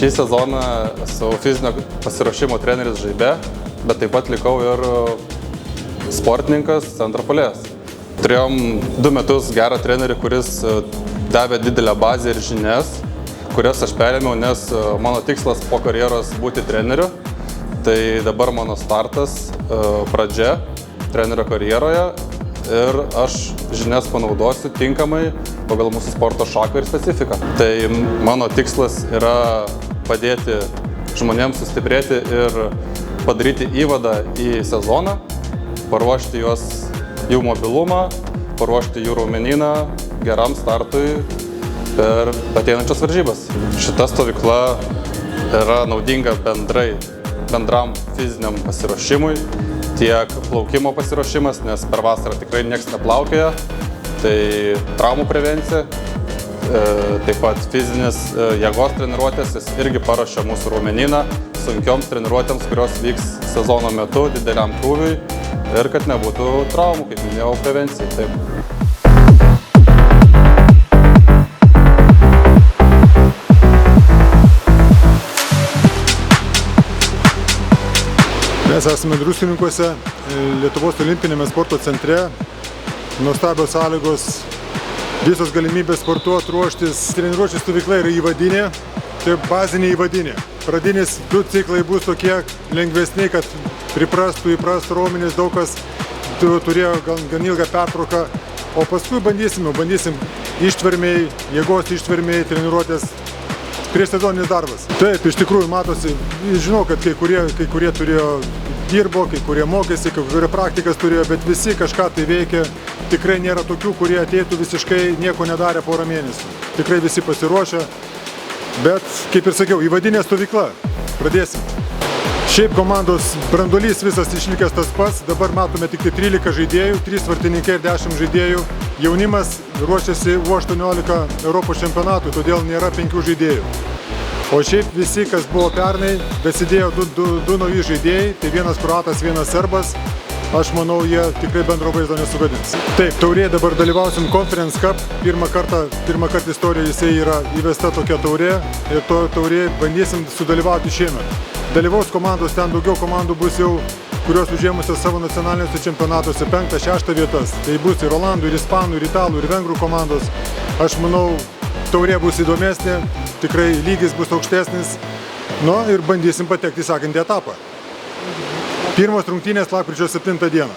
Šį sezoną esu fizinio pasiruošimo treneris Žaibe, bet taip pat likau ir sportininkas centro puolėjas. Turėjom 2 metus gerą trenerį, kuris davė didelę bazę ir žinias, kurias aš perėmiau, nes mano tikslas po karjeros būti treneriu. Tai dabar mano startas, pradžia trenerio karjeroje ir aš žinias panaudosiu tinkamai pagal mūsų sporto šaką ir specifiką. Tai mano tikslas yra padėti žmonėms sustiprėti ir padaryti įvadą į sezoną, paruošti juos jų mobilumą, paruošti jų raumenyną geram startui per ateinančias varžybas. Šita stovykla yra naudinga bendram fiziniam pasiruošimui, tiek plaukimo pasiruošimas, nes per vasarą tikrai niekas neplaukioja, tai traumų prevencija, taip pat fizinis jėgos treniruotės, jis irgi paruošia mūsų raumenyną sunkioms treniruotėms, kurios vyks sezono metu dideliam krūviui ir kad nebūtų traumų, kaip minėjau, prevencijai. Taip. Mes esame Druskininkuose, Lietuvos olimpinėme sporto centre. Nuostabios sąlygos, visos galimybės sportuoti, ruoštis. Treniruočių stovykla yra įvadinė, tai bazinė įvadinė. Pradinis 2 ciklai bus tokie lengvesni, kad įprastų raumenis, daug kas turėjo gan ilgą pertrauką. O paskui bandysim ištvermiai, jėgos ištvermiai, treniruotės. Prieš sezoninis darbas. Taip, iš tikrųjų matosi, žinau, kad kai kurie dirbo, kai kurie mokėsi, kai kurie praktikas turėjo, bet visi kažką tai veikia. Tikrai nėra tokių, kurie ateitų visiškai nieko nedarė porą mėnesių. Tikrai visi pasiruošę, bet, kaip ir sakiau, įvadinė stovykla. Pradėsim. Šiaip komandos branduolys visas išlikęs tas pats, dabar matome tik 13 žaidėjų, 3 vartininkai ir 10 žaidėjų. Jaunimas ruošiasi U18 Europos čempionatui, todėl nėra 5 žaidėjų. O šiaip visi, kas buvo pernai, besidėjo 2 nauji žaidėjai, tai vienas kroatas, vienas serbas. Aš manau, jie tikrai bendro vaizdo nesugadins. Taip, taurė dabar dalyvausim Conference Cup. Pirmą kartą istorijoje jisai yra įvesta tokia taurė ir to taurė bandysim sudalyvauti šiemet. Dalyvaus komandos, ten daugiau komandų bus jau, kurios užėmusios savo nacionaliniuose čempionatuose 5-6 vietas. Tai bus ir olandų, ir ispanų, ir italų, ir vengrų komandos. Aš manau, taurė bus įdomesnė, tikrai lygis bus aukštesnis. Nu ir bandysim patekti į sekantį etapą. Pirmos rungtynės lapkričio 7 dieną.